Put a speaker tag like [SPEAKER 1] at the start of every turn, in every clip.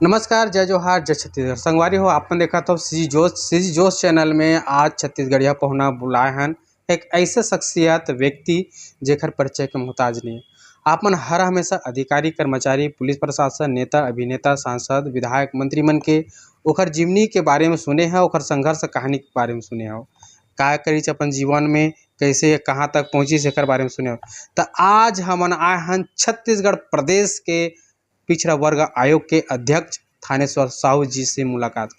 [SPEAKER 1] नमस्कार, जय जोहार, जय छत्तीसगढ़। संगवारी हो आपने देखा तो सीजी जोश चैनल में आज छत्तीसगढ़िया पहुना बुलाए हन एक ऐसे शख्सियत व्यक्ति जेकर परिचय के मोहताज नहीं है। आपमन हर हमेशा अधिकारी कर्मचारी पुलिस प्रशासन नेता अभिनेता सांसद विधायक मंत्री मन के ओकर जीवनी के बारे में सुने हैं, ओकर संघर्ष कहानी के बारे में सुने हो, का करीच अपन जीवन में कैसे कहाँ तक पहुँची एकर बारे में सुने हो। तो आज हमन आए हन छत्तीसगढ़ प्रदेश के पिछड़ा वर्ग आयोग के अध्यक्ष थानेश्वर साहू जी से मुलाकात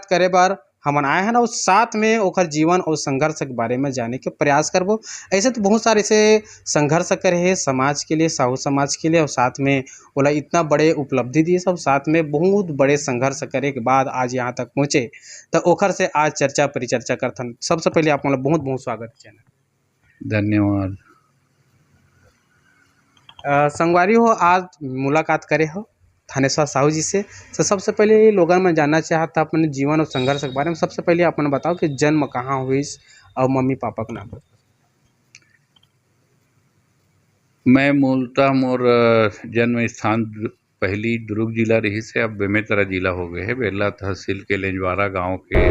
[SPEAKER 1] करे बर हमन आए हैं और साथ में ओकर जीवन और संघर्ष के बारे में जाने के प्रयास करबो। ऐसे तो बहुत सारे से संघर्ष करे है समाज के लिए, साहू समाज के लिए, और साथ में ओला इतना बड़े उपलब्धि दिए, सब साथ में बहुत बड़े संघर्ष करे के बाद आज यहाँ तक पहुँचे। तो ओखर से आज चर्चा परिचर्चा करथन। सबसे पहले आप मतलब बहुत बहुत स्वागत चैनल।
[SPEAKER 2] धन्यवाद।
[SPEAKER 1] संगवारी हो आज मुलाकात करे हो थानेश्वर साहू जी से। तो सबसे पहले लोगों में जानना चाहता अपने जीवन और संघर्ष के बारे में। सबसे पहले अपने बताओ कि जन्म कहाँ हुई और मम्मी पापा का नाम।
[SPEAKER 2] मैं मूलतः मोर जन्म स्थान पहली दुर्ग जिला रही से अब बेमेतरा जिला हो गए है। बेरला तहसील के लेंजवारा गांव के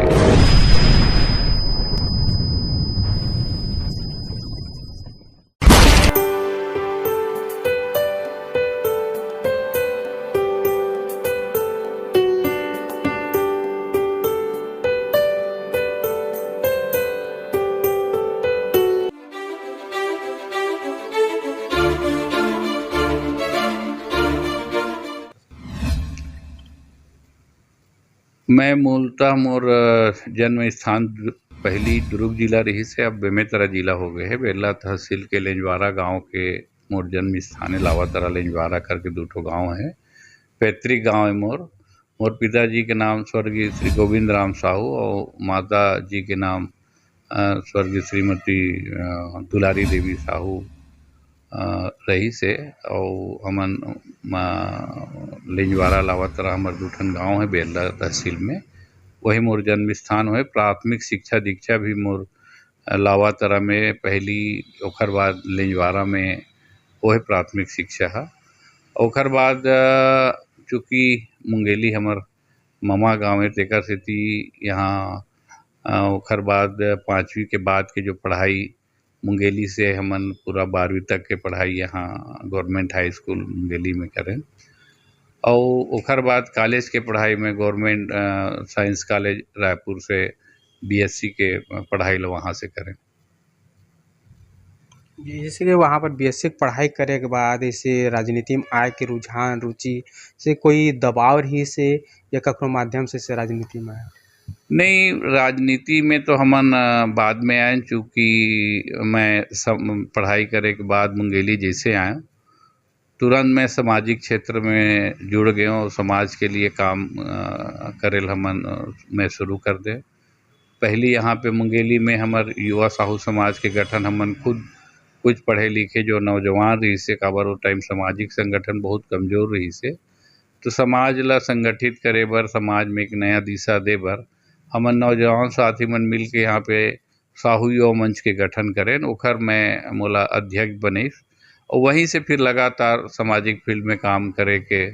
[SPEAKER 2] मैं मूलतः मोर जन्म स्थान पहली दुर्ग जिला रही से अब बेमेतरा जिला हो गए है। बेरला तहसील के लेंजवारा गांव के मोर जन्म स्थान है। लावातरा लेंजवारा करके दूठो गांव है। पैतृक गांव है मोर। मोर पिताजी के नाम स्वर्गीय श्री गोविंद राम साहू और माता जी के नाम स्वर्गीय श्रीमती दुलारी देवी साहू रही से। और हमन लेंजवारा लावातरा हमार दूठन गांव है बेरला तहसील में, वही मोर जन्म स्थान है। प्राथमिक शिक्षा दीक्षा भी मोर लावातरा में पहली, ओखर बाद लेंजवारा में वही प्राथमिक शिक्षा है। ओखर बाद चूँकि मुंगेली हमार मामा गाँव है तेकर सेती यहाँ ओखर बाद 5वीं के बाद के जो पढ़ाई मुंगेली से हमन पूरा 12वीं तक के पढ़ाई यहाँ गवर्नमेंट हाई स्कूल मुंगेली में करें। और ओखर बाद कॉलेज के पढ़ाई में गवर्नमेंट साइंस कॉलेज रायपुर से बीएससी के पढ़ाई लो वहाँ से करें।
[SPEAKER 1] जैसे कि वहाँ पर बीएससी पढ़ाई करे के बाद ऐसे राजनीति में आए के रुझान रुचि से कोई दबाव रही से या कखनो माध्यम से राजनीति में आया?
[SPEAKER 2] नहीं, राजनीति में तो हमन बाद में आए, चूँकि मैं सब पढ़ाई करे के बाद मुंगेली जैसे आया तुरंत मैं सामाजिक क्षेत्र में जुड़ गया और समाज के लिए काम करेल हमन मैं शुरू कर दे। पहली यहाँ पे मुंगेली में हमार युवा साहू समाज के गठन हमन खुद कुछ पढ़े लिखे जो नौजवान रही से, काबर वो टाइम सामाजिक संगठन बहुत कमजोर रही से, तो समाज ला संगठित करे बर, समाज में एक नया दिशा दे बर हमन नौजवान साथी मन मिल के यहाँ पे साहू युवा मंच के गठन करें। ओखर मैं मोला अध्यक्ष बने और वहीं से फिर लगातार सामाजिक फील्ड में काम करे के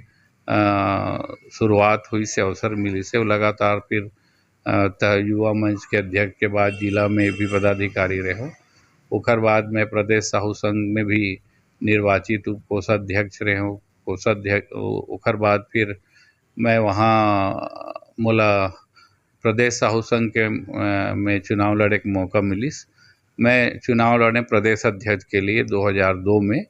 [SPEAKER 2] शुरुआत हुई से, अवसर मिली से लगातार फिर युवा मंच के अध्यक्ष के बाद जिला में भी पदाधिकारी रहे। ओखर बाद मैं प्रदेश साहू संघ में भी निर्वाचित कोषाध्यक्ष रहे हूँ। कोषाध्यक्ष ओखर बाद फिर मैं वहाँ मोला प्रदेश साहू संघ के में चुनाव लड़े के मौका मिलिस। मैं चुनाव लड़े प्रदेश अध्यक्ष के लिए 2002 में,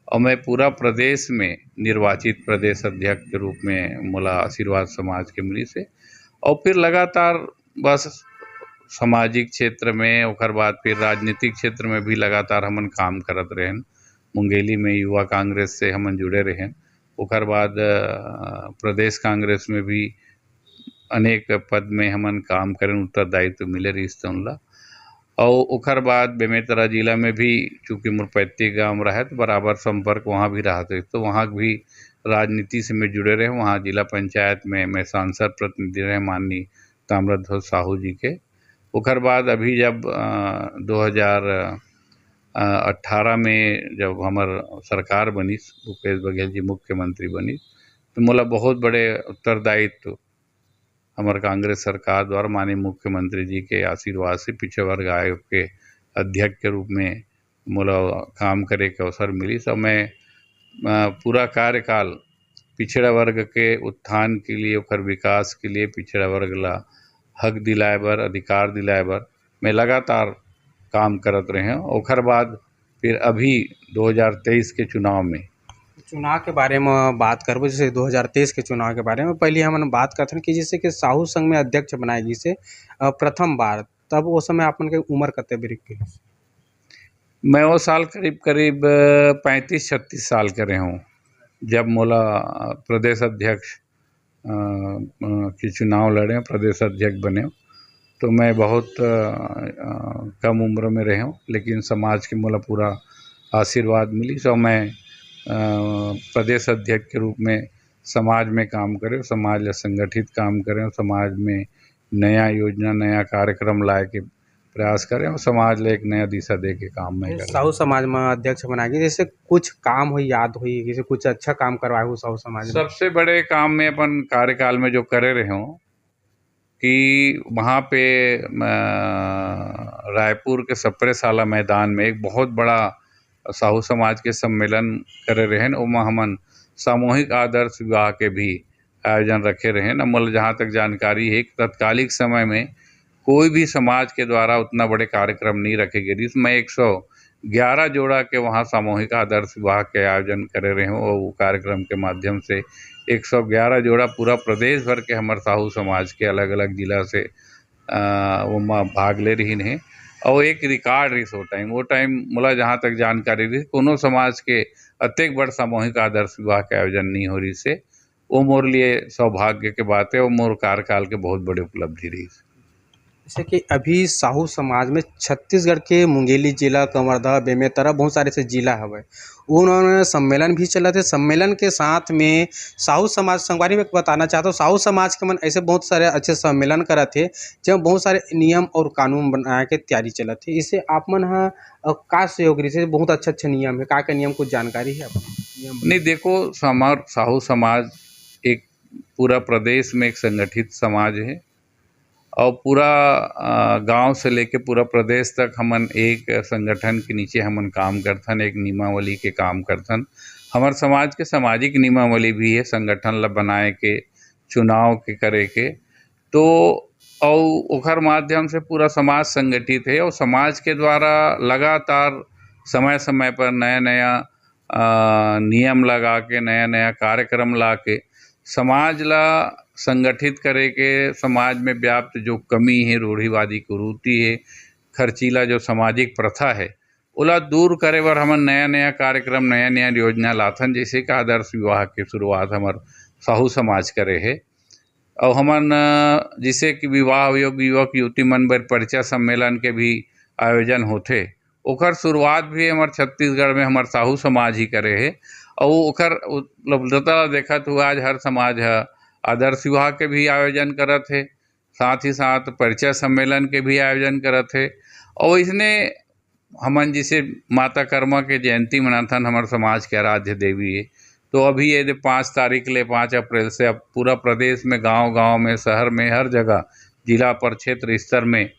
[SPEAKER 2] और मैं पूरा प्रदेश में निर्वाचित प्रदेश अध्यक्ष के रूप में मोला आशीर्वाद समाज के मिली से। और फिर लगातार बस सामाजिक क्षेत्र में, ओखर बाद फिर राजनीतिक क्षेत्र में भी लगातार हमन काम करत रहें। मुंगेली में युवा कांग्रेस से हमन जुड़े रहें। ओखर बाद प्रदेश कांग्रेस में भी अनेक पद में हमन काम करें, उत्तरदायित्व मिले रही ला। और ओखर बाद बेमेतरा जिला में भी चूँकि मोर पैतृक गाँव रहे तो बराबर संपर्क वहाँ भी रहा थे, तो वहाँ भी राजनीति से मैं जुड़े रहे। वहाँ जिला पंचायत में मैं सांसद प्रतिनिधि रहे माननीय ताम्रध्वज साहू जी के। ओखर बाद अभी जब 2018 में जब हमार सरकार बनी, भूपेश बघेल जी मुख्यमंत्री बनी, तो मोला बहुत बड़े उत्तरदायित्व हमारे कांग्रेस सरकार द्वारा माननीय मुख्यमंत्री जी के आशीर्वाद से पिछड़ा वर्ग आयोग के अध्यक्ष के रूप में मोला काम करे के अवसर मिली। तो मैं पूरा कार्यकाल पिछड़ा वर्ग के उत्थान के लिए, ओकर विकास के लिए, पिछड़ा वर्ग ला हक दिलाए बर, अधिकार दिलाए बर मैं लगातार काम करत रहे। ओकर बाद फिर अभी 2023 के चुनाव में
[SPEAKER 1] चुनाव के बारे में बात करबो, जैसे 2023 के चुनाव के बारे में पहले हमन बात करथन कि जैसे कि साहू संघ में अध्यक्ष बनाए गिस से प्रथम बार, तब वो समय आपन के उम्र कते बरिक के?
[SPEAKER 2] मैं वो साल करीब करीब 35-36 साल के रहे हूँ जब मोला प्रदेश अध्यक्ष के चुनाव लड़े, प्रदेश अध्यक्ष बने। तो मैं बहुत कम उम्र में रहे हूँ, लेकिन समाज के मोला पूरा आशीर्वाद मिली। तो मैं प्रदेश अध्यक्ष के रूप में समाज में काम करें, समाज ला संगठित काम करें, समाज में नया योजना, नया कार्यक्रम लाए के प्रयास करें और समाज ले एक नया दिशा दे के काम में करें।
[SPEAKER 1] साहू समाज में अध्यक्ष बनाए गिस, जैसे कुछ काम हुई याद हुई, जैसे कुछ अच्छा काम करवाए हो साहू समाज में?
[SPEAKER 2] सबसे बड़े काम में अपन कार्यकाल में जो करे रहे हूँ कि वहाँ पे रायपुर के सप्रे साला मैदान में एक बहुत बड़ा साहू समाज के सम्मेलन करे रहे। ओमा हमन सामूहिक आदर्श विवाह के भी आयोजन रखे रहे। मोला जहाँ तक जानकारी है कि तत्कालिक समय में कोई भी समाज के द्वारा उतना बड़े कार्यक्रम नहीं रखे गए, जिसमें 111 जोड़ा के वहाँ सामूहिक आदर्श विवाह के आयोजन करे रहे हूँ। और वो कार्यक्रम के माध्यम से 111 जोड़ा पूरा प्रदेश भर के हमारे साहू समाज के अलग अलग जिला से वो भाग ले रही हैं। और एक रिकॉर्ड रही वो टाइम मोला जहाँ तक जानकारी रही, कोनो समाज के अत्येक बड़ सामूहिक आदर्श विवाह के आयोजन नहीं हो रही से वो मोर लिए सौभाग्य के बात है और मोर कार्यकाल के बहुत बड़ी उपलब्धि रही।
[SPEAKER 1] जैसे कि अभी साहू समाज में छत्तीसगढ़ के मुंगेली जिला, कवर्धा, बेमेतरा बहुत सारे से जिला हवे, उन्होंने सम्मेलन भी चला थे। सम्मेलन के साथ में साहू समाज संगवारी में बताना चाहता हूँ, साहू समाज के मन ऐसे बहुत सारे अच्छे सम्मेलन करा थे जब बहुत सारे नियम और कानून बनाए के तैयारी चला थे। इससे आप मन का सहयोग रही से बहुत अच्छे नियम है, का नियम कुछ जानकारी है आप?
[SPEAKER 2] नहीं, देखो हमार साहू समाज एक पूरा प्रदेश में एक संगठित समाज है और पूरा गांव से लेके पूरा प्रदेश तक हमन एक संगठन के नीचे हमन काम करथन, एक नियमावली के काम करथन। हमार समाज के सामाजिक नियमावली भी है संगठन ला बनाए के, चुनाव के करे के। तो और ओकर माध्यम से पूरा समाज संगठित है और समाज के द्वारा लगातार समय समय पर नया नया नियम लगा के, नया नया कार्यक्रम ला के समाज ला संगठित करे के, समाज में व्याप्त जो कमी है, रूढ़िवादी कुरीति है, खर्चीला जो सामाजिक प्रथा है, ओला दूर करे बर हमन नया नया कार्यक्रम, नया नया योजना लाथन। जैसे कि आदर्श विवाह के शुरुआत हमार साहू समाज करे है और हमन जैसे कि विवाह योग्य युवक युवती मन बर परिचय सम्मेलन के भी आयोजन होथे, ओकर शुरुआत भी हमार छत्तीसगढ़ में हमार साहू समाज ही करे है। और ओकर उपलब्धता देखत हुआ आज हर समाज है आदर्श विवाह के भी आयोजन करत है, साथ ही साथ परिचय सम्मेलन के भी आयोजन करत है। और इसने हमन जैसे माता कर्मा के जयंती मनाथन, हमारे समाज के आराध्य देवी है। तो अभी ये 5 तारीख ले 5 अप्रैल से अब पूरा प्रदेश में गांव गांव में, शहर में, हर जगह जिला पर क्षेत्र स्तर में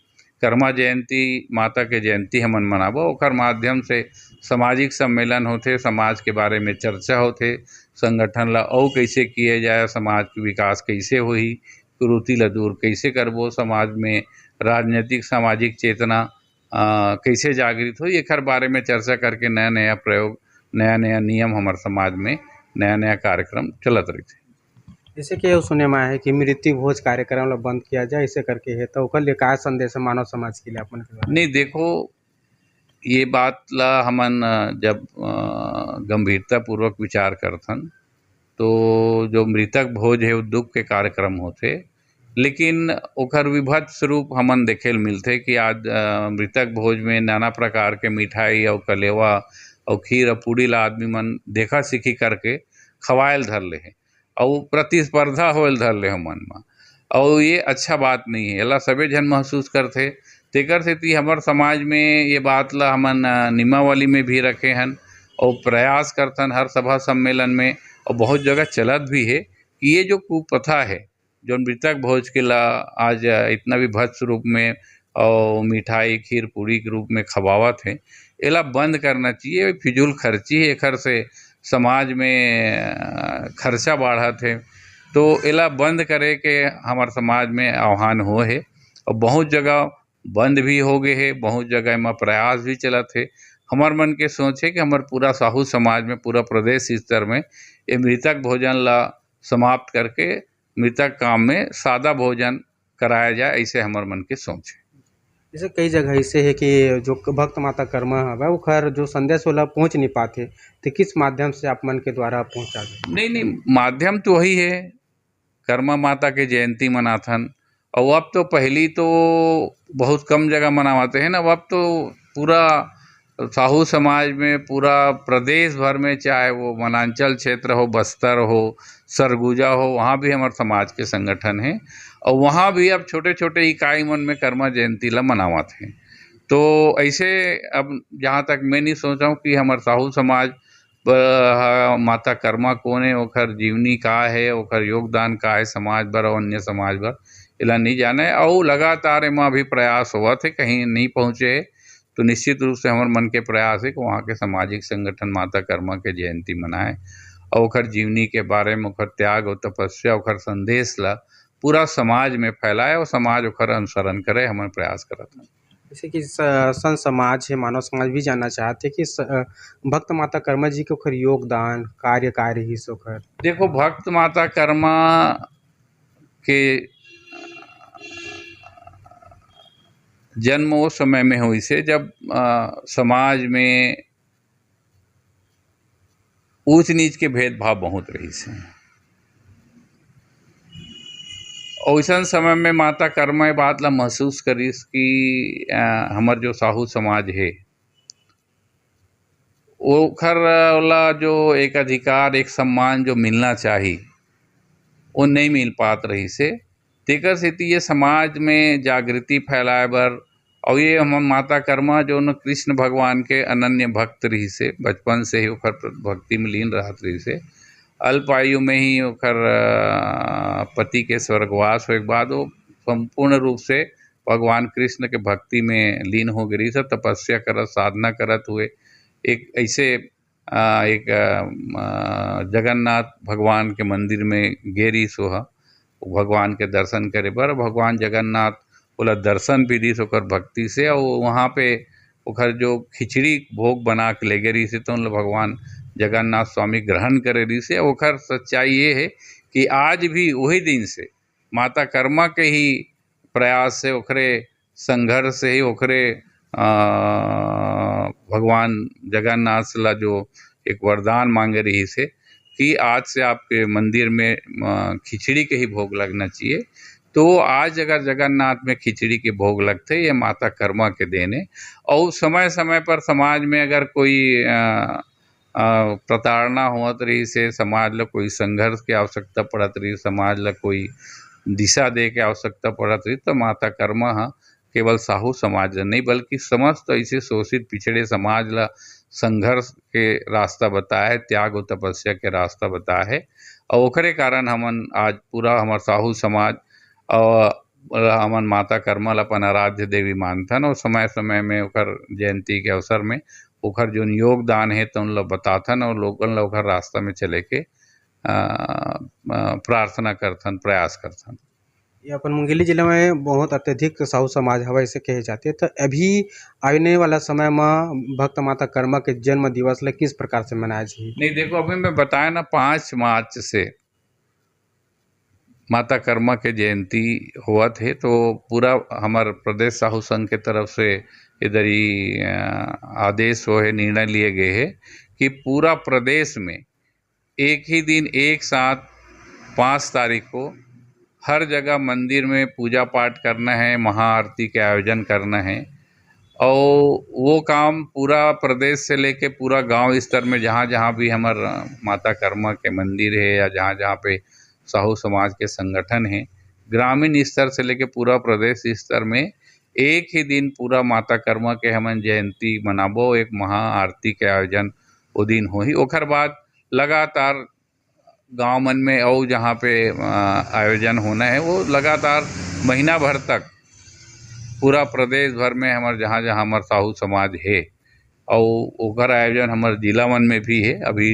[SPEAKER 2] कर्मा जयंती, माता के जयंती हमन मनाबो। ओकर माध्यम से सामाजिक सम्मेलन होते, समाज के बारे में चर्चा होते, संगठन ला और कैसे किए जाए, समाज के विकास कैसे होही, कुरीति ला दूर कैसे करबो, समाज में राजनीतिक सामाजिक चेतना कैसे जागृत हो, एकर बारे में चर्चा करके नया नया प्रयोग, नया नया नियम हमारे समाज में नया नया कार्यक्रम चलत रहते।
[SPEAKER 1] जैसे कि सुने में है कि मृत्यु भोज कार्यक्रम ला बंद किया जाए, ऐसे करके है, तो ओकर लिए का संदेश है मानव समाज के लिए अपन के?
[SPEAKER 2] नहीं, देखो ये बात ला हमन जब गंभीरता पूर्वक विचार करथन तो जो मृतक भोज है वो दुख के कार्यक्रम होते, लेकिन ओकर विभत्स रूप हमन देखे मिलते कि आज मृतक भोज में नाना प्रकार के मिठाई और कलेवा और खीर और पूड़ी ला आदमी मन देखा सीखी करके खवायल धर ले है और प्रतिस्पर्धा होल धर ले हमन में। और ये अच्छा बात नहीं है, एला सबे जन महसूस करते। तेकर सेती हमार समाज में ये बात ला हमन नियमावली में भी रखे हन और प्रयास करथन हर सभा सम्मेलन में और बहुत जगह चलत भी है कि ये जो कुप्रथा है जो मृतक भोज के ला आज इतना भी भत्स रूप में और मिठाई खीर पूरी के रूप में खवावत है, एला बंद करना चाहिए। फिजूल खर्ची है, एखर से समाज में खर्चा बढ़त है, तो एला बंद करे के हमार समाज में आह्वान हो है। और बहुत जगह बंद भी हो गए है, बहुत जगह में प्रयास भी चलत है। हमार मन के सोच है कि हमार पूरा साहू समाज में, पूरा प्रदेश स्तर में ये मृतक भोजन ला समाप्त करके मृतक काम में सादा भोजन कराया जाए, ऐसे हमार मन के सोच है।
[SPEAKER 1] जैसे कई जगह ऐसे है कि जो भक्त माता कर्मा हवय ओखर जो संदेश ओला पहुंच नहीं पाते, तो किस माध्यम से आप मन के द्वारा पहुंचा दे?
[SPEAKER 2] नहीं नहीं, माध्यम तो वही है, कर्मा माता के जयंती मनाथन। और अब तो पहली तो बहुत कम जगह मनाते हैं ना, अब तो पूरा साहू समाज में, पूरा प्रदेश भर में, चाहे वो वनांचल क्षेत्र हो, बस्तर हो, सरगुजा हो, वहाँ भी हमारे समाज के संगठन हैं। और वहाँ भी अब छोटे छोटे इकाई मन में कर्मा जयंती ला मनावत हैं। तो ऐसे अब जहाँ तक मैं नहीं सोच रहा हूँ कि हमारे साहू समाज माता कर्मा कौन है, ओखर जीवनी का है, ओखर योगदान का है समाज बर और अन्य समाज बर, एला नहीं जाने। और लगातार एमा भी प्रयास हुआ थे, कहीं नहीं पहुँचे तो निश्चित रूप से हमारे मन के प्रयास है कि वहाँ के सामाजिक संगठन माता कर्मा के जयंती मनाए और ओखर जीवनी के बारे में, ओखर त्याग और तपस्या, ओखर संदेश ला पूरा समाज में फैलाए और समाज ओखर अनुसरण करे, हमारे प्रयास करत हैं।
[SPEAKER 1] जैसे कि संत समाज है, मानव समाज भी जानना चाहते कि भक्त माता कर्मा जी के ओखर योगदान कार्य कार्य ही सोखर।
[SPEAKER 2] देखो, भक्त माता कर्मा के जन्म उस समय में हुई से जब समाज में ऊंच नीच के भेदभाव बहुत रही से। वैसन समय में माता कर्मा ये बात ला महसूस करीस कि हमार जो साहू समाज है ओखर वाला जो एक अधिकार, एक सम्मान जो मिलना चाहिए वो नहीं मिल पात रही से। तेकर सेती ये समाज में जागृति फैलाए बर और ये हम माता कर्मा जो न कृष्ण भगवान के अनन्य भक्त रही से, बचपन से ही ओखर भक्ति में लीन रहत रही से। अल्प आयु में ही ओखर पति के स्वर्गवास होए के बाद वो संपूर्ण रूप से भगवान कृष्ण के भक्ति में लीन हो गई, सब तपस्या करत, साधना करत हुए एक ऐसे एक जगन्नाथ भगवान के मंदिर में गेरी सोहा भगवान के दर्शन करे बर। भगवान जगन्नाथ बोला दर्शन भी दी ओकर भक्ति से, और वहाँ पे ओखर जो खिचड़ी भोग बना के ले गई से तो भगवान जगन्नाथ स्वामी ग्रहण करे रही से। ओखर सच्चाई ये है कि आज भी वही दिन से माता कर्मा के ही प्रयास से, ओखरे संघर्ष से ही, ओखरे भगवान जगन्नाथ ला जो एक वरदान मांगे रही से कि आज से आपके मंदिर में खिचड़ी के ही भोग लगना चाहिए। तो आज अगर जगन्नाथ में खिचड़ी के भोग लगते, ये माता कर्मा के देने। और समय समय पर समाज में अगर कोई प्रताड़ना होत रही से, समाज ला कोई संघर्ष की आवश्यकता पड़त रही, समाज ला कोई दिशा दे के आवश्यकता पड़त रही, तो माता कर्मा हा केवल साहू समाज ला नहीं बल्कि समस्त ऐसे शोषित पिछड़े समाज ला संघर्ष के रास्ता बताया है, त्याग और तपस्या के रास्ता बताया है। और ओकरे कारण हमन आज पूरा हमार साहू समाज और हमन माता कर्मा ला अपन आराध्य देवी मानथन। और समय समय में ओकर जयंती के अवसर में ओकर जो योगदान है तो उन लोग बताथन और लोगन ला ओकर रास्ता में चले के प्रार्थना करथन, प्रयास करथन।
[SPEAKER 1] ये अपन मुंगेली जिले में बहुत अत्यधिक साहू समाज हवा ऐसे कहे जाते हैं। तो अभी आने वाला समय में भक्त माता कर्मा के जन्म दिवस ला किस प्रकार से मनाया जाए?
[SPEAKER 2] नहीं देखो, अभी मैं बताया ना 5 मार्च से माता कर्मा के जयंती हुआ थे, तो पूरा हमार प्रदेश साहू संघ के तरफ से इधर ही आदेश हो है, निर्णय लिए गए है कि पूरा प्रदेश में एक ही दिन एक साथ 5 तारीख को हर जगह मंदिर में पूजा पाठ करना है, महाआरती के आयोजन करना है। और वो काम पूरा प्रदेश से लेके पूरा गांव स्तर में जहाँ जहाँ भी हमार माता कर्मा के मंदिर है या जहाँ जहाँ पे साहू समाज के संगठन हैं, ग्रामीण स्तर से लेके पूरा प्रदेश स्तर में एक ही दिन पूरा माता कर्मा के हमन जयंती मनाबो, एक महाआरती के आयोजन वो दिन हो ही। ओकर बाद लगातार गांव मन में और जहाँ पे आयोजन होना है वो लगातार महीना भर तक पूरा प्रदेश भर में हमारे जहाँ जहाँ हमारे साहू समाज है और ओकर आयोजन हमारे जिला मन में भी है। अभी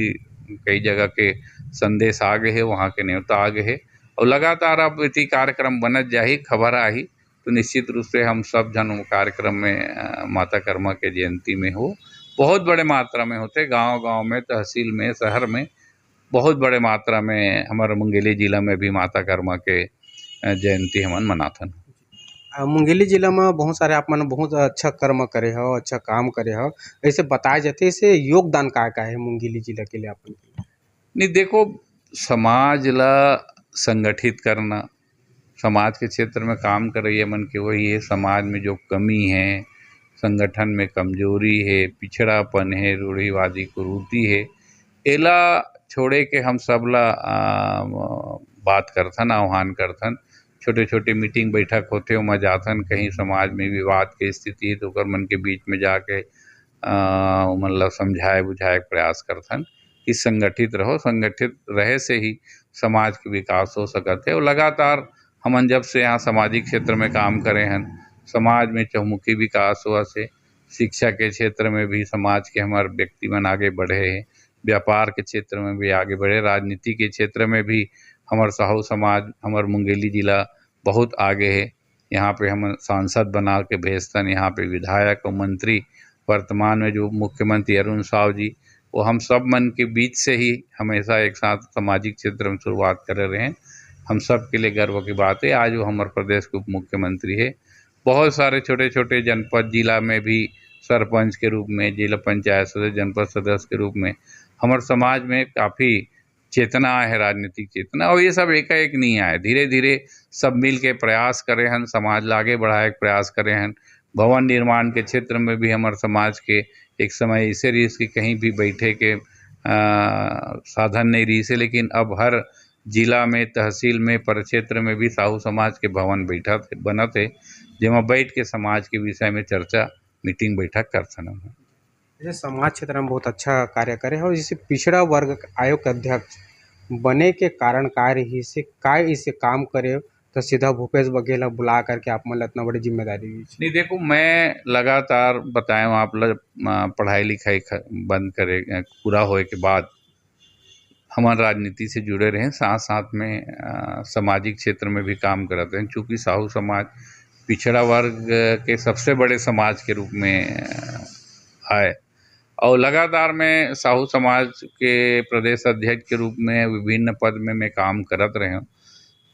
[SPEAKER 2] कई जगह के संदेश आ गए है, वहाँ के न्योता आ गए है और लगातार अब इति कार्यक्रम बनत जाही, खबर आही तो निश्चित रूप से हम सब जन कार्यक्रम में माता कर्मा के जयंती में हो बहुत बड़े मात्रा में होते, गांव गांव में, तहसील में, शहर में बहुत बड़े मात्रा में हमारे मुंगेली जिला में भी माता कर्मा के जयंती हमन मनाथन।
[SPEAKER 1] मुंगेली जिला में बहुत सारे आप मन बहुत अच्छा कर्म करे हो, अच्छा काम करे हो, ऐसे बताए जाते इसे योगदान का है मुंगेली जिला के लिए अपन के?
[SPEAKER 2] नहीं देखो, समाज ला संगठित करना, समाज के क्षेत्र में काम कर रही है मन के वही है, समाज में जो कमी है, संगठन में कमजोरी है, पिछड़ापन है, रूढ़िवादी कुरीति है, एला छोड़े के हम सब ला बात करथन, आह्वान करथन। छोटे छोटे मीटिंग बैठक होते ओमा जाथन, कहीं समाज में विवाद के स्थिति है तो ओकर मन के बीच में जाके ओमन ला समझाए बुझाए प्रयास करथन कि संगठित रहो, संगठित रहे से ही समाज के विकास हो सकत है। और लगातार हमन जब से यहाँ सामाजिक क्षेत्र में काम करे हन, समाज में चहुमुखी विकास हुआ से, शिक्षा के क्षेत्र में भी समाज के हमारे व्यक्ति मन आगे बढ़े हैं, व्यापार के क्षेत्र में भी आगे बढ़े, राजनीति के क्षेत्र में भी हमार साहू समाज, हमार मुंगेली जिला बहुत आगे है। यहाँ पे हम सांसद बना के भेजतन, यहाँ पे विधायक और मंत्री वर्तमान में जो मुख्यमंत्री अरुण साव जी, वो हम सब मन के बीच से ही हमेशा एक साथ सामाजिक क्षेत्र में शुरुआत कर रहे हैं। हम सब के लिए गर्व की बात है। आज वो हमारे प्रदेश के उप मुख्यमंत्री है। बहुत सारे छोटे छोटे जनपद जिला में भी सरपंच के रूप में, जिला पंचायत सदस्य, जनपद सदस्य के रूप में हमारे समाज में काफ़ी चेतना है, राजनीतिक चेतना। और ये सब एकाएक नहीं आए, धीरे धीरे सब मिल के प्रयास करे हन, समाज ला आगे बढ़ाए के प्रयास करे हन। भवन निर्माण के क्षेत्र में भी हमारे समाज के एक समय ऐसे रही कि कहीं भी बैठे के साधन नहीं रही से, लेकिन अब हर जिला में, तहसील में, परिक्षेत्र में भी साहू समाज के भवन बैठा थे, बना थे, जेमा बैठ के समाज के विषय में चर्चा, मीटिंग, बैठक करथन।
[SPEAKER 1] जैसे समाज क्षेत्र में बहुत अच्छा कार्य करे और जैसे पिछड़ा वर्ग आयोग के अध्यक्ष बने के कारण का रही से का इसे काम करे तो सीधा भूपेश बघेल बुला करके आप मतलब इतना बड़ी जिम्मेदारी दी?
[SPEAKER 2] नहीं देखो, मैं लगातार बताएं आप लोग पढ़ाई लिखाई बंद करे पूरा होए के बाद हमारे राजनीति से जुड़े रहे, साथ साथ में सामाजिक क्षेत्र में भी काम करते हैं। चूँकि साहू समाज पिछड़ा वर्ग के सबसे बड़े समाज के रूप में आए और लगातार मैं साहू समाज के प्रदेश अध्यक्ष के रूप में विभिन्न पद में मैं काम करत रहे हूँ।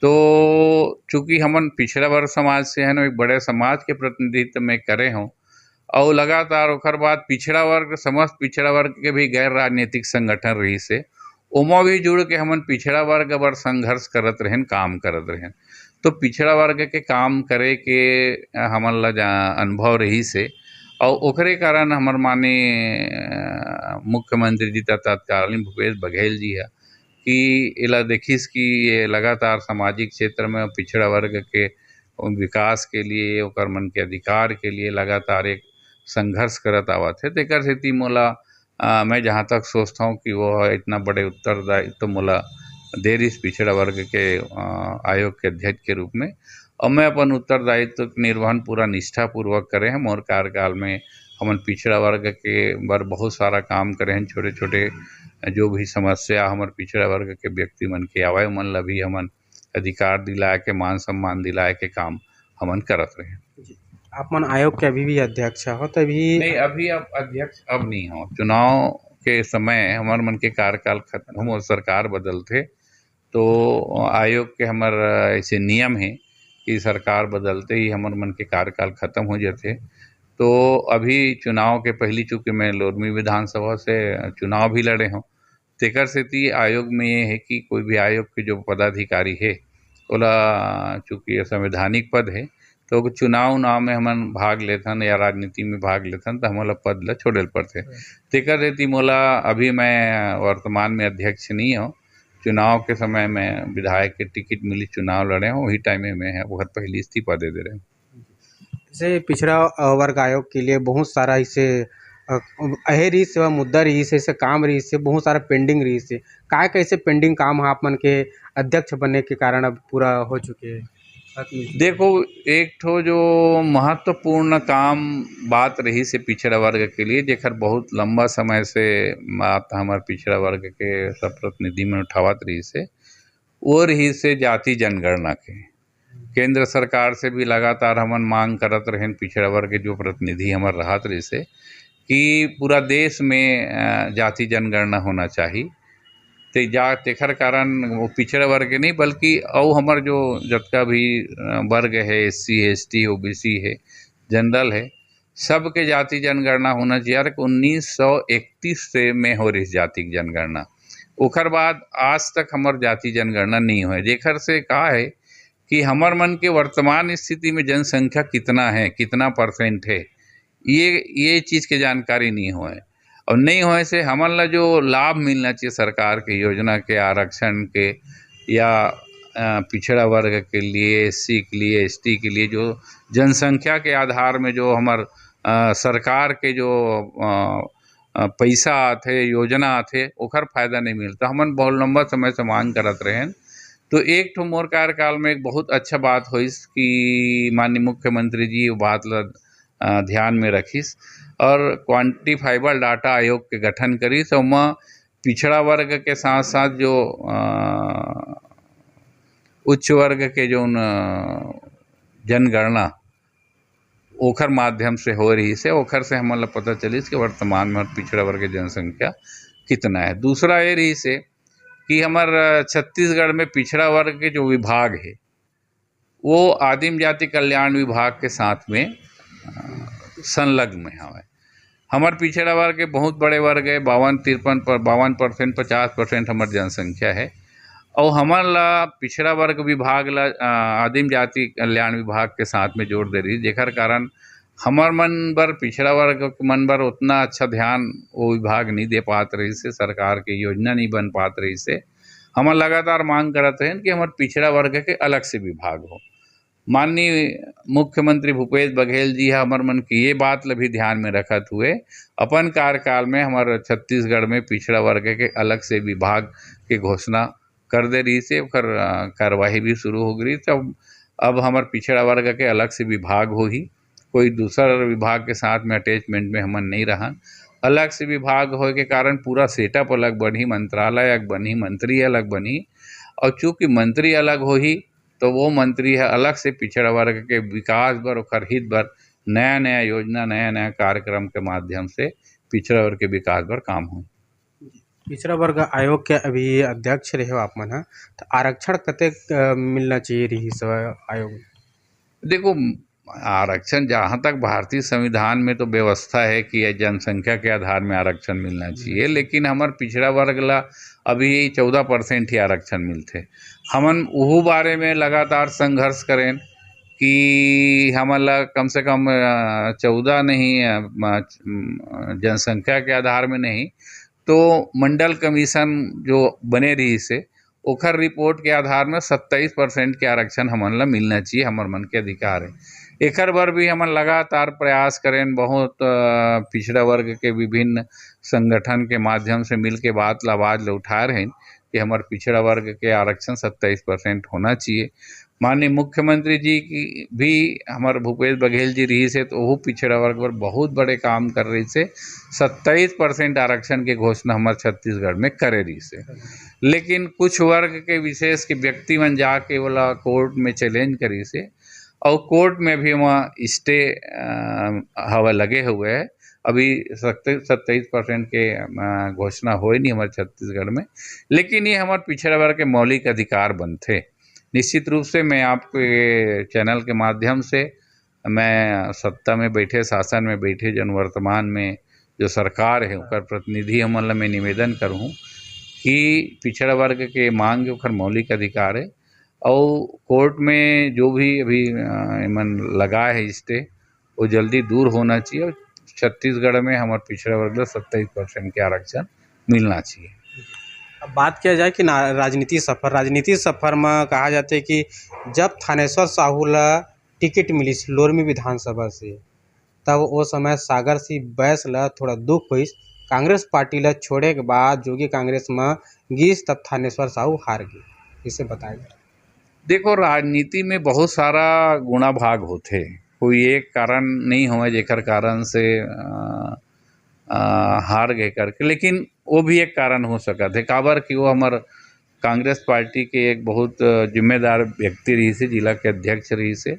[SPEAKER 2] तो चूँकि हमन पिछड़ा वर्ग समाज से है ना, एक बड़े समाज के प्रतिनिधित्व में करे हूँ और लगातार ओकर बाद पिछड़ा वर्ग, समस्त पिछड़ा वर्ग के भी गैर राजनीतिक संगठन रही से ओमा भी जुड़ के हमन पिछड़ा वर्ग बर संघर्ष करत रहें, काम करत रहें। तो पिछड़ा वर्ग के काम करे के हमन ला अनुभव रही से और ओकरे कारण हमार माननीय मुख्यमंत्री जी तत्कालीन भूपेश बघेल जी है कि एला देखिस कि ये लगातार सामाजिक क्षेत्र में पिछड़ा वर्ग के विकास के लिए, ओकर मन के अधिकार के लिए लगातार एक संघर्ष करत आवत है। तेकर सेती मोला मैं जहाँ तक सोचता हूँ कि वो इतना बड़े उत्तरदायित्व तो मोला दे रही पिछड़ा वर्ग के आयोग के अध्यक्ष के रूप में, और मैं अपन उत्तरदायित्व निर्वहन पूरा निष्ठापूर्वक करे हैं। मोर कार्यकाल में हमन पिछड़ा वर्ग के बर बहुत सारा काम करे हैं। छोटे छोटे जो भी समस्या हमारे पिछड़ा वर्ग के व्यक्ति मन के आवाए मन ला भी हमन अधिकार दिलाए के, मान सम्मान दिलाए के काम हमन करत रहे।
[SPEAKER 1] आप मन आयोग के अभी भी अध्यक्ष हो? तभी
[SPEAKER 2] नहीं, अभी अब अध्यक्ष अब नहीं हो। चुनाव के समय हमारे मन के कार्यकाल खत्म हो, सरकार बदलते तो आयोग के हमार ऐसे नियम है कि सरकार बदलते ही हमारे मन के कार्यकाल खत्म हो जाते। तो अभी चुनाव के पहली, चूँकि मैं लोरमी विधानसभा से चुनाव भी लड़े हूँ, तेकर सेती आयोग में ये है कि कोई भी आयोग के जो पदाधिकारी है ओला, चूँकि ये संवैधानिक पद है तो चुनाव में हमन भाग लेथन या राजनीति में भाग लेथन तो हमला पद ला छोड़े पड़ते। तेकर सेती मोला अभी मैं वर्तमान में अध्यक्ष नहीं हूँ। चुनाव के समय में विधायक के टिकट मिली, चुनाव लड़े हूँ, वही टाइम में मैं बहुत पहले इस्तीफा दे रहे हूँ।
[SPEAKER 1] जैसे पिछड़ा वर्ग आयोग के लिए बहुत सारा इसे अहे रही से मुद्दा रही से काम रही से बहुत सारा पेंडिंग रही से काय कैसे पेंडिंग काम आप मन के अध्यक्ष बनने के कारण अब पूरा हो चुके हैं।
[SPEAKER 2] देखो, एक ठो जो महत्वपूर्ण काम बात रही से पिछड़ा वर्ग के लिए, जेकर बहुत लंबा समय से बात हमार पिछड़ा वर्ग के सब प्रतिनिधि में उठावत रही से, वो रही से जाति जनगणना के। केंद्र सरकार से भी लगातार हमन मांग करत रहें पिछड़ा वर्ग के जो प्रतिनिधि हमार रहत रही से कि पूरा देश में जाति जनगणना होना चाहिए। तेखर कारण वो पिछड़ा वर्ग के नहीं बल्कि और हमार जो जतका भी वर्ग है, SC है, ST OBC है, जनरल है, सबके जाति जनगणना होना चाहिए। 1931 से में हो रही जाति जनगणना, ओकर बाद आज तक हमार जाति जनगणना नहीं हुए। जेकर से कहा है कि हमार मन के वर्तमान स्थिति में जनसंख्या कितना है, कितना % है, ये चीज़ के जानकारी नहीं हुए। और नहीं होए से हमन ला जो लाभ मिलना चाहिए सरकार के योजना के, आरक्षण के या पिछड़ा वर्ग के लिए, SC के लिए, ST के लिए, जो जनसंख्या के आधार में जो हमार सरकार के जो पैसा आते, योजना आते, ओकर फायदा नहीं मिलता। हमन बहुत लंबा समय से मांग करत रहें। तो एक ठो मोर कार्यकाल में एक बहुत अच्छा बात होइस कि माननीय मुख्यमंत्री जी वो बात ला ध्यान में रखिस और क्वांटिफाइबल डाटा आयोग के गठन करिस। और मैं पिछड़ा वर्ग के साथ साथ जो उच्च वर्ग के जो जनगणना ओखर माध्यम से हो रही से, ओखर से हमन ला पता चलिस कि वर्तमान में पिछड़ा वर्ग की जनसंख्या कितना है। दूसरा ये रही से कि हमार छत्तीसगढ़ में पिछड़ा वर्ग के जो विभाग है वो आदिम जाति कल्याण विभाग के साथ में संलग्न में हवे। हमार पिछड़ा वर्ग के बहुत बड़े वर्ग है, 52% 50% हमार जनसंख्या है। और हमार ला पिछड़ा वर्ग विभाग ला आदिम जाति कल्याण विभाग के साथ में जोड़ दे रही, जेकर कारण हमार मन बर पिछड़ा वर्ग मन बर उतना अच्छा ध्यान वो विभाग नहीं दे पात रही से, सरकार की योजना नहीं बन पात रही से। हम लगातार मांग करते हैं कि हमारे पिछड़ा वर्ग के अलग से विभाग हो। माननीय मुख्यमंत्री भूपेश बघेल जी हमार मन की ये बात भी ध्यान में रखत हुए अपन कार्यकाल में हमारे छत्तीसगढ़ में पिछड़ा वर्ग के अलग से विभाग के घोषणा कर दे रही से, कार्यवाही भी शुरू हो गई। तब अब हमारे पिछड़ा वर्ग के अलग से विभाग हो ही, कोई दूसरा विभाग के साथ में अटैचमेंट में हमन नहीं रहा। अलग से विभाग होए के कारण पूरा सेटअप अलग बनी, मंत्रालय अलग बनी, मंत्री अलग बनी। और चूँकि मंत्री अलग हो ही तो वो मंत्री है अलग से पिछड़ा वर्ग के विकास बर और हित बर नया नया योजना, नया नया कार्यक्रम के माध्यम से पिछड़ा वर्ग के विकास बर काम हो।
[SPEAKER 1] पिछड़ा वर्ग आयोग के अभी अध्यक्ष रहे हो आप मन ह, तो आरक्षण कतेक मिलना चाहिए रही सब आयोग में?
[SPEAKER 2] देखो, आरक्षण जहाँ तक भारतीय संविधान में तो व्यवस्था है कि जनसंख्या के आधार में आरक्षण मिलना चाहिए, लेकिन हमार पिछड़ा वर्ग ला अभी 14% ही आरक्षण मिलते। हमन उहू बारे में लगातार संघर्ष करें कि हमन ला कम से कम 14 नहीं, जनसंख्या के आधार में नहीं तो मंडल कमीशन जो बने रही से ओखर रिपोर्ट के आधार में 27% के आरक्षण हमन ला मिलना चाहिए, हमार मन के अधिकार है। एकर बर भी हमन लगातार प्रयास करें, बहुत पिछड़ा वर्ग के विभिन्न संगठन के माध्यम से मिल के बात ला आवाज उठा रहे हैं कि हमार पिछड़ा वर्ग के आरक्षण 27% होना चाहिए। माननीय मुख्यमंत्री जी की भी हमारे भूपेश बघेल जी रही से तो वो पिछड़ा वर्ग पर बहुत बड़े काम कर रही से 27% आरक्षण के घोषणा हमारे छत्तीसगढ़ में करे रही से। लेकिन कुछ वर्ग के विशेष के व्यक्ति मन जाके वाला कोर्ट में चैलेंज करी से, और कोर्ट में भी वहाँ स्टे हवा लगे हुए है। अभी 27% के घोषणा हो ही नहीं हमारे छत्तीसगढ़ में, लेकिन ये हमारे पिछड़ा वर्ग के मौलिक अधिकार बनते। निश्चित रूप से मैं आपके चैनल के माध्यम से मैं सत्ता में बैठे, शासन में बैठे जन वर्तमान में जो सरकार है उनका प्रतिनिधि हमन ला मैं निवेदन करूँ कि पिछड़ा वर्ग के मांग उनका मौलिक अधिकार है, और कोर्ट में जो भी अभी मन लगा है स्टे वो जल्दी दूर होना चाहिए। और छत्तीसगढ़ में हमारे पिछड़ा वर्ग 27% के आरक्षण मिलना चाहिए।
[SPEAKER 1] अब बात किया जाए कि राजनीति सफर में कहा जाता है कि जब थानेश्वर साहू ला टिकट मिली लोरमी विधानसभा से तब वो समय सागर सिंह बैस ला थोड़ा दुख हुई। कांग्रेस पार्टी ला छोड़े के बाद जोगी कांग्रेस में गीस तब थानेश्वर साहू हार गए। इसे बताइए।
[SPEAKER 2] देखो, राजनीति में बहुत सारा गुणा भाग होते, कोई एक कारण नहीं होवे जेकर कारण से हार गए करके, लेकिन वो भी एक कारण हो सका थे। काबर कि वो हमार कांग्रेस पार्टी के एक बहुत जिम्मेदार व्यक्ति रही से, जिला के अध्यक्ष रही से।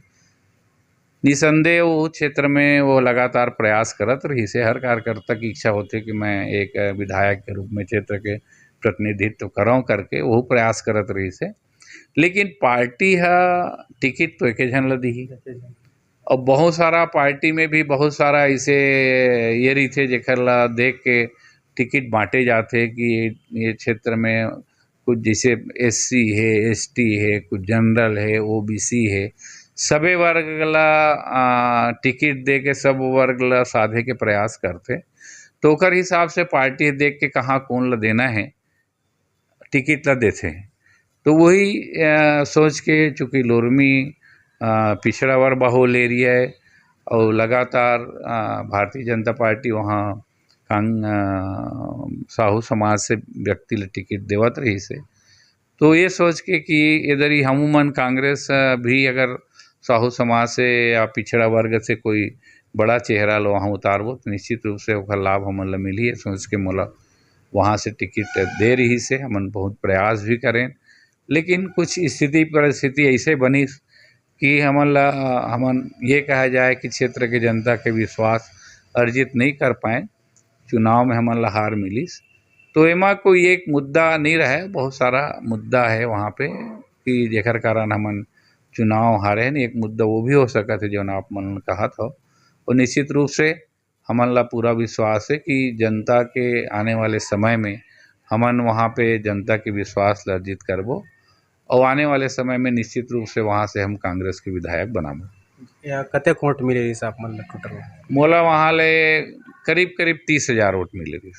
[SPEAKER 2] निसंदेह वो क्षेत्र में वो लगातार प्रयास करत रही से। हर कार्यकर्ता की इच्छा होती कि मैं एक विधायक के रूप में क्षेत्र के प्रतिनिधित्व कराऊं करके वो प्रयास करत रही से। लेकिन पार्टी टिकट तो एक झन ल दी, और बहुत सारा पार्टी में भी बहुत सारा ऐसे ये रही थे जेकर ला देख के टिकट बांटे जाते कि ये क्षेत्र में कुछ जैसे एससी है, एसटी है, कुछ जनरल है, ओबीसी है, सबे वर्ग ला टिकट दे के सब वर्ग ला साधे के प्रयास करते। तो ओकर हिसाब से पार्टी देख के कहाँ कौन ला देना है टिकट ला देते हैं। तो वही सोच के, चूँकि लोरमी पिछड़ा वर्ग बहुल एरिया है और लगातार भारतीय जनता पार्टी वहाँ साहू समाज से व्यक्ति ले टिकट देवत रही से। तो ये सोच के कि इधर ही हमूमन कांग्रेस भी अगर साहू समाज से या पिछड़ा वर्ग से कोई बड़ा चेहरा लो वहाँ उतारबो तो निश्चित रूप से ओकर लाभ हमन ला मिली है। सोच के मोला वहाँ से टिकट दे रही से हमन बहुत प्रयास भी करें, लेकिन कुछ स्थिति परिस्थिति ऐसे बनी कि हमन ये कहा जाए कि क्षेत्र के जनता के विश्वास अर्जित नहीं कर पाए, चुनाव में हमन ला हार मिलिस। तो एमा कोई एक मुद्दा नहीं रहे, बहुत सारा मुद्दा है वहाँ पे कि जेकर कारण हमन चुनाव हारे न। एक मुद्दा वो भी हो सका थे जो आप मन कहा था, और निश्चित रूप से हमन ला पूरा विश्वास है कि जनता के आने वाले समय में हमन वहाँ पे जनता के विश्वास ला अर्जित करबो, और आने वाले समय में निश्चित रूप से वहाँ से हम कांग्रेस के विधायक बनाबो।
[SPEAKER 1] या कतेक वोट मिले रही आप मन ला टोटल?
[SPEAKER 2] मोला वहाँ ले करीब करीब 30,000 वोट मिले रही।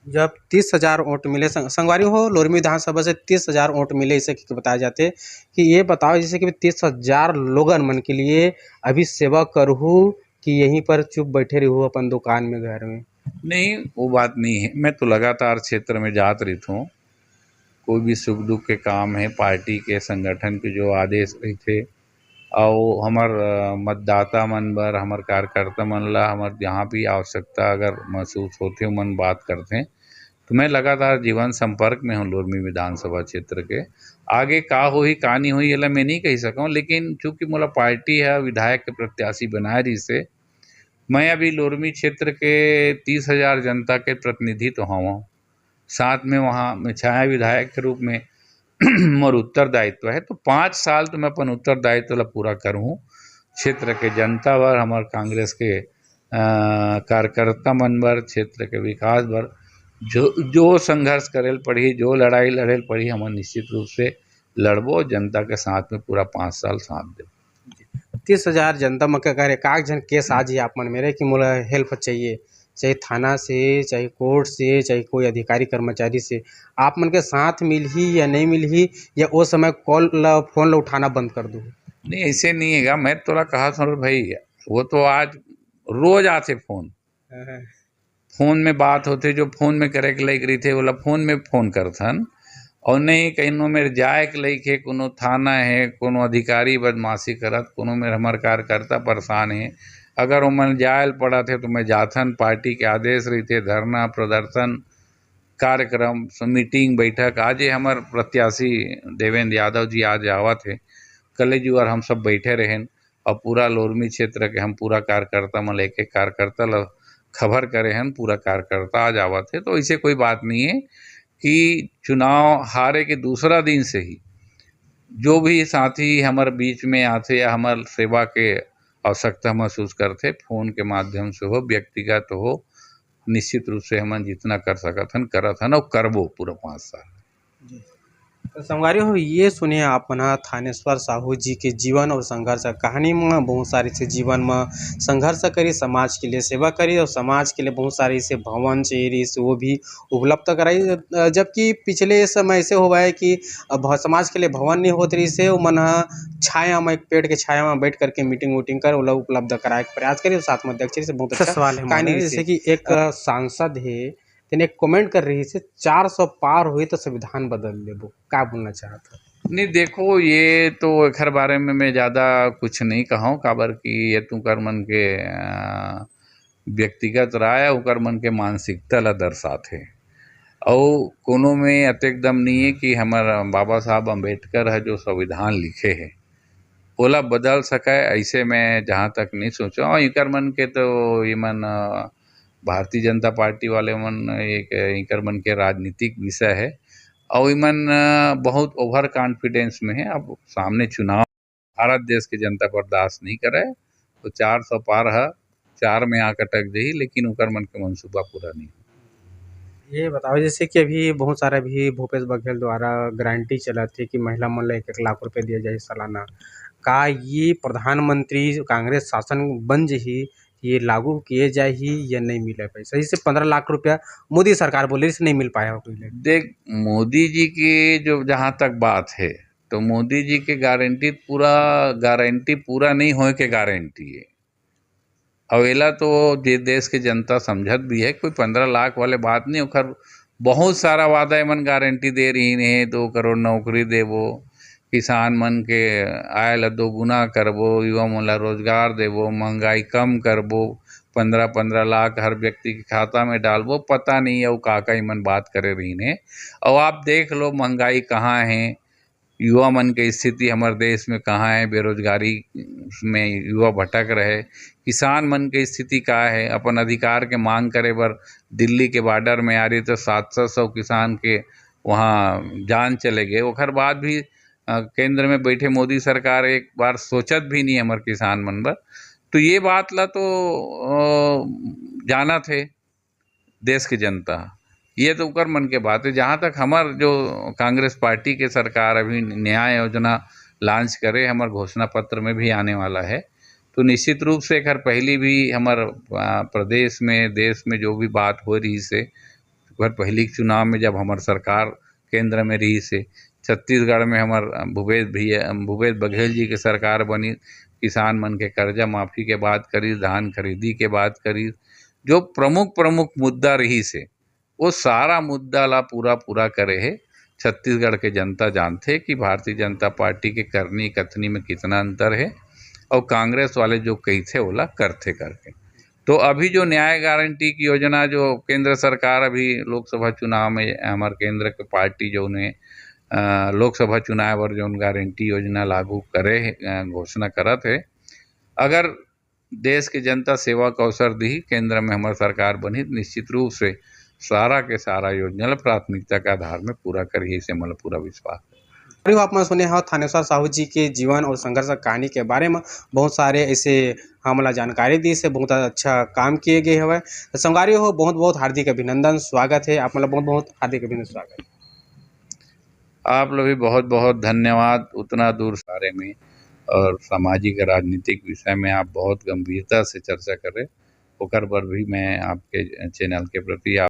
[SPEAKER 1] जब 30,000 वोट मिले संगवारी हो लोरमी विधानसभा से 30,000 वोट मिले, इसे बताए जाते कि ये बताओ जैसे कि 30,000 लोगन मन के लिए अभी सेवा करहूँ कि यहीं पर चुप बैठे रहूँ अपन दुकान में, घर में?
[SPEAKER 2] नहीं, वो बात नहीं है। मैं तो लगातार क्षेत्र में जात रही हूँ, कोई भी सुख दुख के काम है, पार्टी के संगठन के जो आदेश रही थे और हमार मतदाता मन बर, हमार कार्यकर्ता मन ला हमार जहाँ भी आवश्यकता अगर महसूस होते मन बात करते हैं, तो मैं लगातार जीवन संपर्क में हूँ लोरमी विधानसभा क्षेत्र के। आगे का होही का नहीं होही ये मैं नहीं कह सकूँ, लेकिन चूँकि मोला पार्टी है विधायक के प्रत्याशी बनाए रही से, मैं अभी लोरमी क्षेत्र के 30,000 जनता के प्रतिनिधि तो हूँ। साथ में वहाँ मैं छाया विधायक के रूप में मोर उत्तरदायित्व है, तो 5 साल तो मैं अपन उत्तरदायित्व ला पूरा करूँ क्षेत्र के जनता बर, हमार कांग्रेस के कार्यकर्ता मन बर, क्षेत्र के विकास बर जो संघर्ष करेल पड़ी, जो लड़ाई लड़ेल पड़ी, हम निश्चित रूप से लड़बो, जनता के साथ में पूरा 5 साल साथ देव।
[SPEAKER 1] 30,000 जनता में क्या करे, काग जन केस आज ही आप मन मेरे कि मोला हेल्प चाहिए, चाहे थाना से, चाहे कोर्ट से, चाहे कोई अधिकारी कर्मचारी से, आप मन के साथ मिलही या नहीं मिलही, या वो समय कॉल ला फोन ला उठाना बंद कर दूँ?
[SPEAKER 2] नहीं, ऐसे नहीं हैगा। मैं तोला कहा था भाई, वो तो आज रोज आते फोन में बात होते, जो फोन में करे के लायक रही थे बोला फोन में फोन करथन, और नहीं कहीं मेरे जाए के लायक है, कोनो थाना है, कोनो अधिकारी बदमाशी करत, कोनो मेरे हमार कार्यकर्ता परेशान है, अगर उमन जायल पड़ा थे तो मैं जाथन। पार्टी के आदेश रही थे, धरना प्रदर्शन कार्यक्रम मीटिंग बैठक। आज ये हमार प्रत्याशी देवेंद्र यादव जी आज आवा थे, कल जी और हम सब बैठे रहें, और पूरा लोरमी क्षेत्र के हम पूरा कार्यकर्ता में लेके कार्यकर्ता ला खबर करे हैं, पूरा कार्यकर्ता आज आवा थे। तो ऐसे कोई बात नहीं है कि चुनाव हारे के दूसरा दिन से ही जो भी साथी हमारे बीच में आते या हमारे सेवा के आवश्यकता महसूस करते, फोन के माध्यम से हो, व्यक्तिगत हो, निश्चित रूप से हम जितना कर सकत हन करत हन और करबो पूरा 5 साल।
[SPEAKER 1] तो संगवारी हो ये सुनिए आप मन ह थानेश्वर साहू जी के जीवन और संघर्ष कहानी में बहुत सारी से जीवन में संघर्ष करी, समाज के लिए सेवा करी और समाज के लिए बहुत सारी से भवन चाहिए से वो भी उपलब्ध कराई। जबकि पिछले समय ऐसे हुआ है कि समाज के लिए भवन नहीं होत रही से वो मन ह छाया में, एक पेड़ के छाया में बैठ करके मीटिंग वूटिंग कर ओला उपलब्ध कराए के प्रयास करी और साथ में अध्यक्ष जी से बहुत अच्छा सवाल है कहानी जैसे कि एक सांसद है तेने एक कमेंट कर रही से 400 पार हुई तो संविधान बदल लेबो, का बोलना चाहता?
[SPEAKER 2] नहीं देखो, ये तो एखर बारे में मैं ज़्यादा कुछ नहीं कहूँ, काबर कि ये तू कर मन के व्यक्तिगत राय ओकर मन के मानसिकता ला दर्शाथे। और कोनो में अतेक दम नहीं है कि हमार बाबा साहब अम्बेडकर है जो संविधान लिखे है ओला बदल सके, ऐसे मैं जहाँ तक नहीं सोचा। और इकर मन के तो ये मन भारतीय जनता पार्टी वाले मन एक इकर मन के राजनीतिक विषय है और इमन बहुत ओवर कॉन्फिडेंस में है। अब सामने चुनाव, भारत देश के जनता बर्दाश्त नहीं करे तो 400 पार है, 4 में आकर अटक जाही, लेकिन उकर मन के मनसूबा पूरा नहीं।
[SPEAKER 1] ये बताओ जैसे कि अभी बहुत सारा भी भूपेश बघेल द्वारा गारंटी चला थी कि महिला मन ला 1-1 लाख रुपए दिया जाए सालाना, का ये प्रधानमंत्री कांग्रेस शासन बन जही ये लागू किए जाही या नहीं मिले पैसा? जैसे 15 लाख रुपया मोदी सरकार बोले से नहीं मिल पाया कोई ले।
[SPEAKER 2] देख, मोदी जी की जो जहाँ तक बात है तो मोदी जी के गारंटी पूरा नहीं होए के गारंटी है। और एला तो जे देश के जनता समझत भी है, कोई 15 लाख वाले बात नहीं। ओखर बहुत सारा वादा एमन गारंटी दे रही है, 2 करोड़ नौकरी देबो, किसान मन के आय ला 2 गुना करबो, युवा मन ला रोजगार देबो, महंगाई कम करबो, 15-15 लाख हर व्यक्ति के खाता में डालबो, पता नहीं है का एमन बात करे रही है। और आप देख लो महंगाई कहाँ है, युवा मन के स्थिति हमारे देश में कहाँ है, बेरोजगारी में युवा भटक रहे, किसान मन के स्थिति का है, अपन अधिकार के मांग करे बर दिल्ली के बॉर्डर में आ रही तो 700 किसान के वहाँ जान चले गए। ओखर बाद भी केंद्र में बैठे मोदी सरकार एक बार सोचत भी नहीं हमारे किसान मन बर। तो ये बात ला तो जाना थे देश की जनता, ये तो उकर मन के बात है। जहाँ तक हमार जो कांग्रेस पार्टी के सरकार अभी न्याय योजना लॉन्च करे, हमार घोषणा पत्र में भी आने वाला है, तो निश्चित रूप से एक पहली भी हमार प्रदेश में देश में जो भी बात हो रही से पहली चुनाव में जब हमार सरकार केंद्र में रही से, छत्तीसगढ़ में हमार भूपेश बघेल जी के सरकार बनी, किसान मन के कर्जा माफ़ी के बात करी, धान खरीदी के बात करी, जो प्रमुख मुद्दा रही से वो सारा मुद्दा ला पूरा करे है। छत्तीसगढ़ के जनता जानते कि भारतीय जनता पार्टी के करनी कथनी में कितना अंतर है और कांग्रेस वाले जो कही थे ओला करते करके। तो अभी जो न्याय गारंटी की योजना जो केंद्र सरकार अभी लोकसभा चुनाव में हमारे केंद्र के पार्टी जो ने लोकसभा चुनाव और जो गारंटी योजना लागू करे घोषणा करत है, अगर देश के जनता सेवा का अवसर दी, केंद्र में हमारी सरकार बनी, निश्चित रूप से सारा के सारा योजना प्राथमिकता के आधार में पूरा करिए, इसे मतलब पूरा विश्वास है।
[SPEAKER 1] अरे आप मैं सुने हो थानेश्वर साहू जी के जीवन और संघर्ष कहानी के बारे में बहुत सारे ऐसे हमला जानकारी दी से बहुत अच्छा काम किए गए हुए। संगवारी हो बहुत बहुत हार्दिक अभिनंदन, स्वागत है आप, मतलब बहुत बहुत हार्दिक अभिनंदन, स्वागत।
[SPEAKER 2] आप लोग भी बहुत बहुत धन्यवाद, उतना दूर सारे में और सामाजिक राजनीतिक विषय में आप बहुत गंभीरता से चर्चा करें, ओकर पर भी मैं आपके चैनल के प्रति